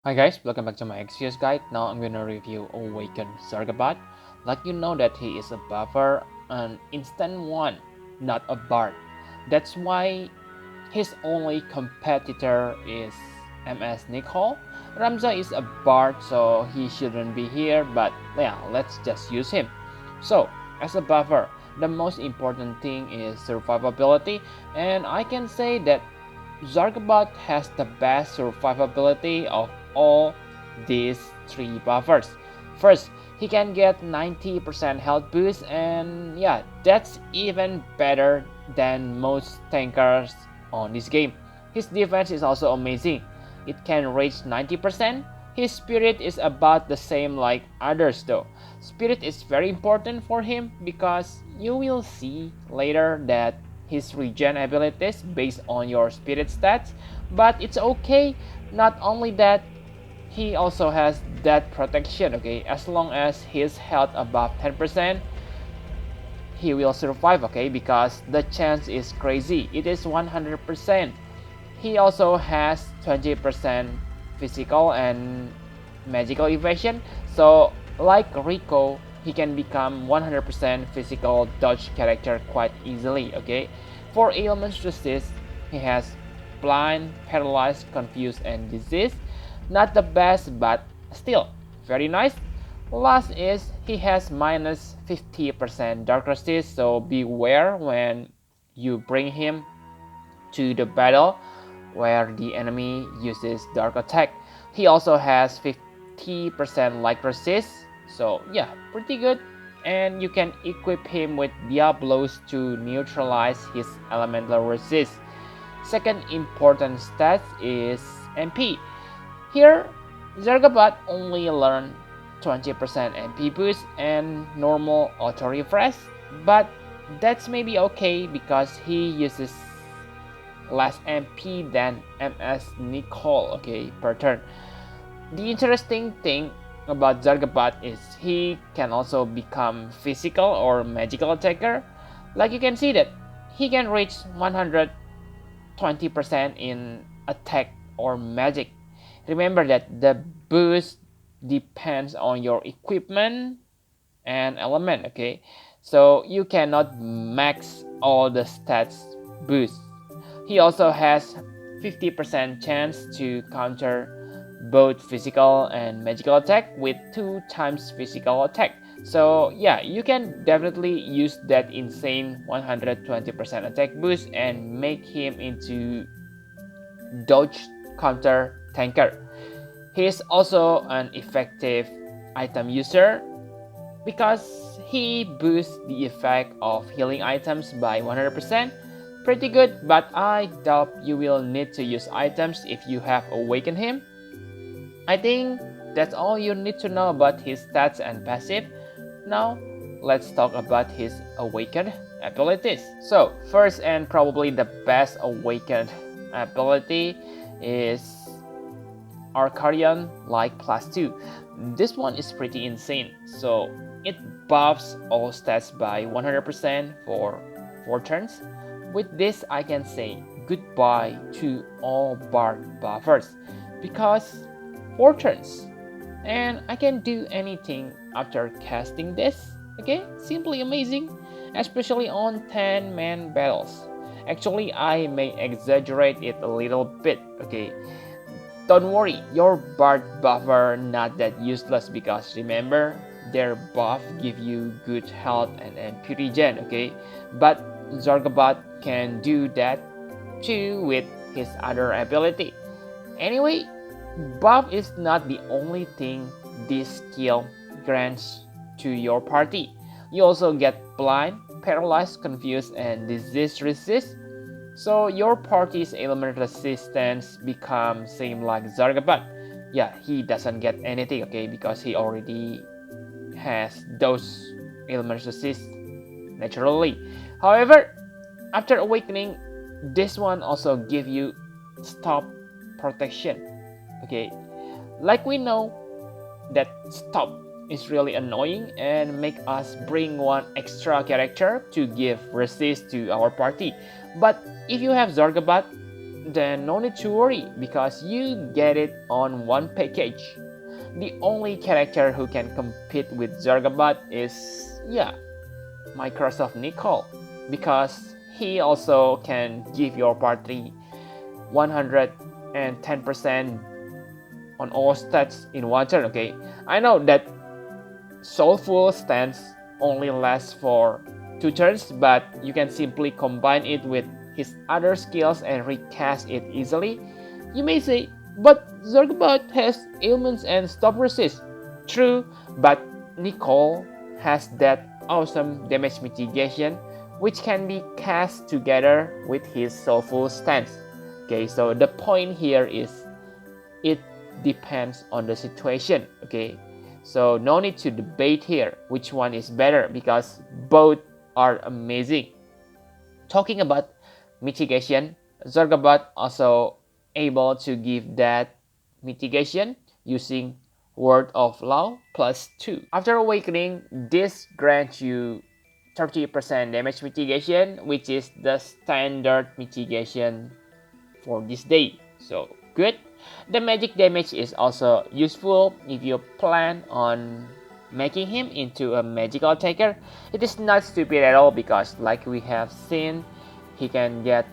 Hi guys, welcome back to my XCS guide. Now I'm gonna review Awaken Zargabaath. Like you know that he is a buffer, an instant one, not a bard. That's why his only competitor is MS Nicole. Ramza is a bard, so he shouldn't be here, but yeah, let's just use him. So, as a buffer, the most important thing is survivability, and I can say that Zargabaath has the best survivability of all these three buffers. First, he can get 90% health boost, and yeah, that's even better than most tankers on this game. His defense is also amazing. It can reach 90%. His spirit is about the same like others though. Spirit is very important for him because you will see later that his regen abilities based on your spirit stats, but it's okay. Not only that, he also has that protection, okay? As long as his health above 10%, he will survive, okay? Because the chance is crazy. It is 100%. He also has 20% physical and magical evasion. So, like Rico, he can become 100% physical dodge character quite easily, okay? For ailments resist, he has blind, paralyzed, confused, and disease. Not the best, but still very nice. Last is he has minus 50% dark resist, so beware when you bring him to the battle where the enemy uses dark attack. He also has 50% light resist, so yeah, pretty good. And you can equip him with Diablos to neutralize his elemental resist. Second important stat is MP. Here, Zargabaath only learned 20% MP boost and normal auto refresh, but that's maybe okay because he uses less MP than MS Nicole, okay, per turn. The interesting thing about Zargabaath is he can also become physical or magical attacker. Like you can see that he can reach 120% in attack or magic. Remember that the boost depends on your equipment and element, okay? So you cannot max all the stats boost. He also has 50% chance to counter both physical and magical attack with 2 times physical attack. So yeah, you can definitely use that insane 120% attack boost and make him into dodge counter tanker. He is also an effective item user because he boosts the effect of healing items by 100%. Pretty good, but I doubt you will need to use items if you have awakened him. I think that's all you need to know about his stats and passive. Now, let's talk about his awakened abilities. So, first and probably the best awakened ability is Arcadian like plus 2. This one is pretty insane. So, it buffs all stats by 100% for 4 turns. With this, I can say goodbye to all bard buffers because 4 turns and I can do anything after casting this. Okay, simply amazing, especially on 10-man battles. Actually, I may exaggerate it a little bit. Okay, don't worry, your bard buffer not that useless because remember their buff give you good health and MP regen, okay? But Zargabaath can do that too with his other ability. Anyway, buff is not the only thing this skill grants to your party. You also get blind, paralyzed, confused, and disease resist. So your party's element resistance becomes same like Zargabaath. Yeah, he doesn't get anything, okay, because he already has those elements resist naturally. However, after awakening, this one also give you stop protection. Okay, like we know that stop is really annoying and make us bring one extra character to give resist to our party. But if you have Zargabaath, then no need to worry because you get it on one package. The only character who can compete with Zargabaath is, yeah, Microsoft Nicole, because he also can give your party 110% on all stats in one turn. Okay, I know that Soulful stance only lasts for 2 turns, but you can simply combine it with his other skills and recast it easily. You may say, but Zargabaath has ailments and stop resist. True, but Nicole has that awesome damage mitigation which can be cast together with his Soulful stance. Okay, so the point here is it depends on the situation. Okay, so no need to debate here which one is better because both are amazing. Talking about mitigation, Zargabaath also able to give that mitigation using Word of Law +2. After awakening, this grants you 30% damage mitigation, which is the standard mitigation for this day. So good. The magic damage is also useful if you plan on making him into a magical attacker. It is not stupid at all because like we have seen, he can get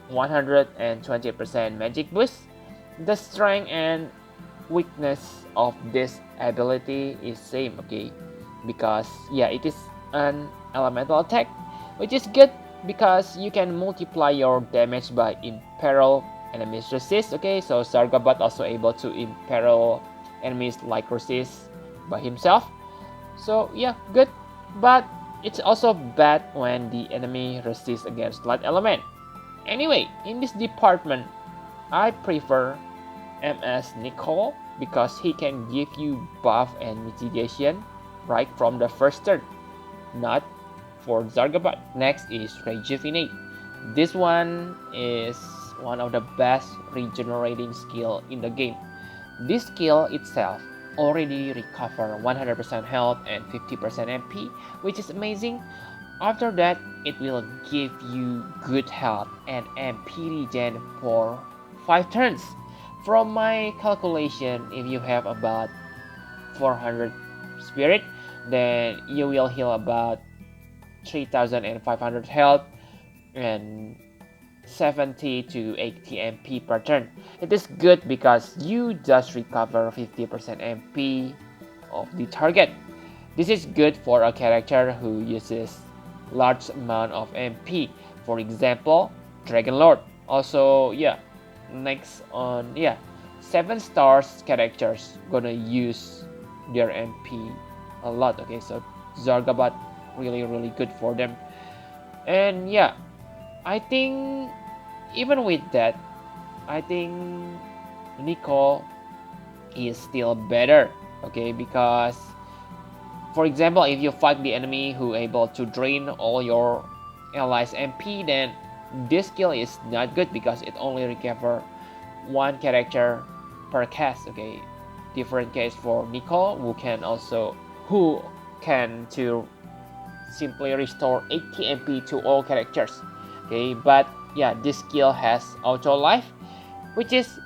120% magic boost. The strength and weakness of this ability is same, okay, because yeah, it is an elemental attack, which is good because you can multiply your damage by imperil enemies resist. Okay, so Zargabaath also able to imperil enemies like resist by himself. So yeah, good, but it's also bad when the enemy resists against light element. Anyway, in this department, I prefer MS Nicole because he can give you buff and mitigation right from the first turn, not for Zargabaath. Next is Rejuvenate. This one is one of the best regenerating skill in the game. This skill itself already recover 100% health and 50% MP, which is amazing. After that, it will give you good health and MP regen for 5 turns. From my calculation, if you have about 400 spirit, then you will heal about 3500 health and 70 to 80 MP per turn. It is good because you just recover 50% MP of the target. This is good for a character who uses large amount of MP. For example, Dragon Lord. Also, yeah, next on 7 stars characters gonna use their MP a lot. Okay, so Zargabaath really good for them. And yeah, I think even with that, I think Nicole is still better. Okay, because for example, if you fight the enemy who able to drain all your allies MP, then this skill is not good because it only recover 1 character per cast. Okay, different case for Nicole who can to simply restore 80 MP to all characters. Okay, but yeah, this skill has auto life, which is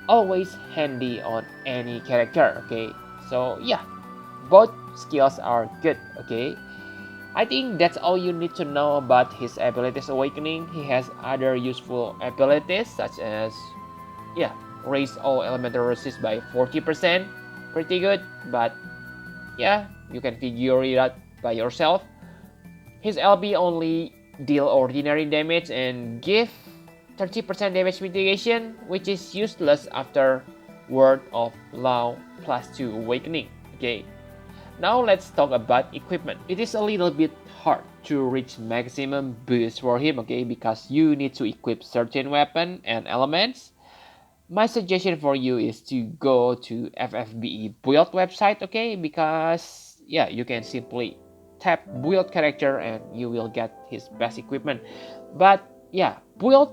always handy on any character. Okay, so yeah, both skills are good. Okay, I think that's all you need to know about his abilities awakening. He has other useful abilities such as raise all elemental resist by 40%, pretty good, but yeah, you can figure it out by yourself. His LB only deal ordinary damage and give 30% damage mitigation, which is useless after Word of Law +2 awakening. Okay, now let's talk about equipment. It is a little bit hard to reach maximum boost for him, okay, because you need to equip certain weapon and elements. My suggestion for you is to go to FFBE build website, okay, because yeah, you can simply tap build character and you will get his best equipment. But yeah, build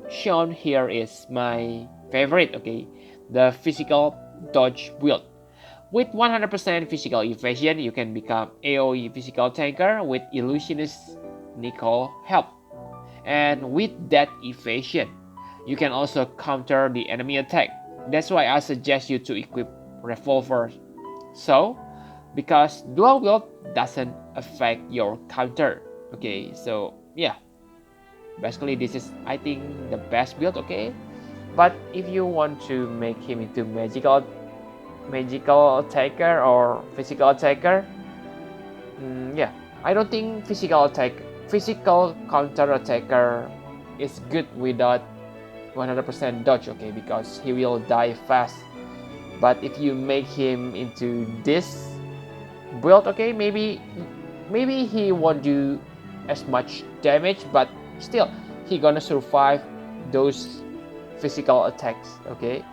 shown here is my favorite, okay, the physical dodge build. With 100% physical evasion, you can become AoE physical tanker with illusionist Nicole help. And with that evasion, You can also counter the enemy attack. That's why I suggest you to equip revolver. So, because dual wield doesn't affect your counter. Okay, so yeah, basically this is, I think, the best build. Okay, but if you want to make him into magical attacker or physical attacker, yeah, I don't think physical counter attacker is good without 100% dodge. Okay, because he will die fast. But if you make him into this build, okay, maybe he won't do as much damage, but still he gonna survive those physical attacks. Okay,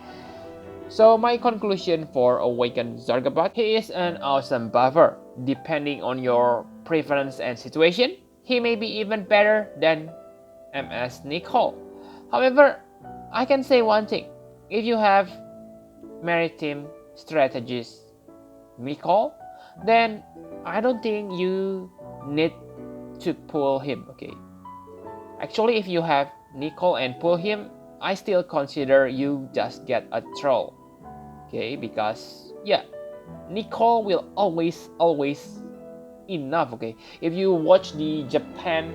so my conclusion for Awakened Zargabaath: he is an awesome buffer. Depending on your preference and situation, he may be even better than MS Nicole. However, I can say one thing: if you have maritime strategist Nicole, then I don't think you need to pull him. Okay, actually, if you have Nicole and pull him, I still consider you just get a troll. Okay, because yeah, Nicole will always enough. Okay, if you watch the Japan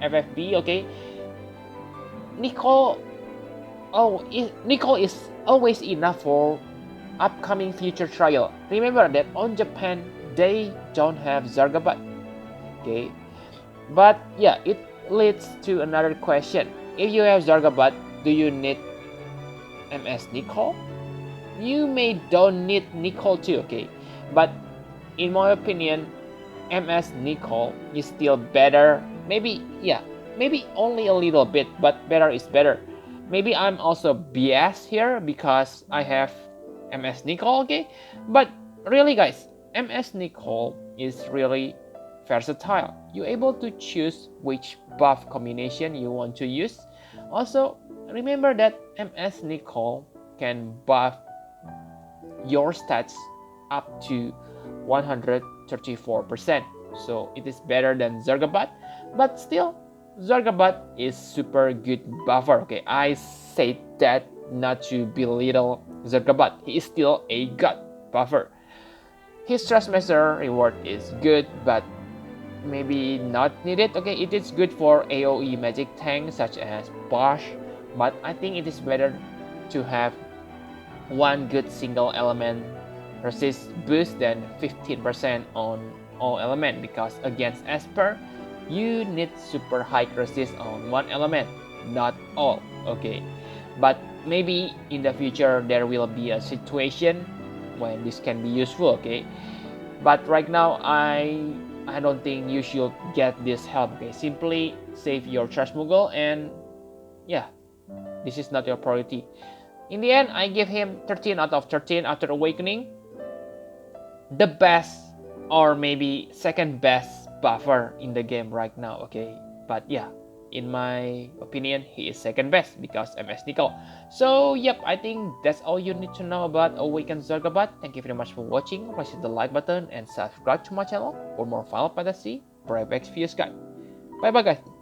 FFB, okay, Nicole Nicole is always enough for upcoming future trial. Remember that on Japan they don't have Zargabaath. Okay, but yeah, it leads to another question: if you have Zargabaath, do you need MS Nicole? You may don't need Nicole too. Okay, but in my opinion, MS Nicole is still better. Maybe, yeah, maybe only a little bit, but better is better. Maybe I'm also biased here because I have MS Nicole, okay? But really, guys, MS Nicole is really versatile. You're able to choose which buff combination you want to use. Also, remember that MS Nicole can buff your stats up to 134%. So it is better than Zargabaath, but still Zargabaath is super good buffer. Okay, I say that not to belittle Zargabaath. He is still a god buffer. His Trustmaster reward is good, but maybe not needed. Okay, it is good for AoE magic tanks such as Bosch, but I think it is better to have one good single element resist boost than 15% on all element, because against Esper you need super high resist on one element, not all. Okay, but maybe in the future there will be a situation when this can be useful. Okay, but right now I don't think you should get this help. Okay, simply save your trash mogul, and yeah, this is not your priority. In the end, I give him 13 out of 13 after awakening. The best, or maybe second best buffer in the game right now. Okay, but yeah, in my opinion, he is second best because MS Nicole. So yep, I think that's all you need to know about Awakened Zargabaath. Thank you very much for watching. Please hit the like button and subscribe to my channel for more Final Fantasy Private Views guide. Bye bye guys.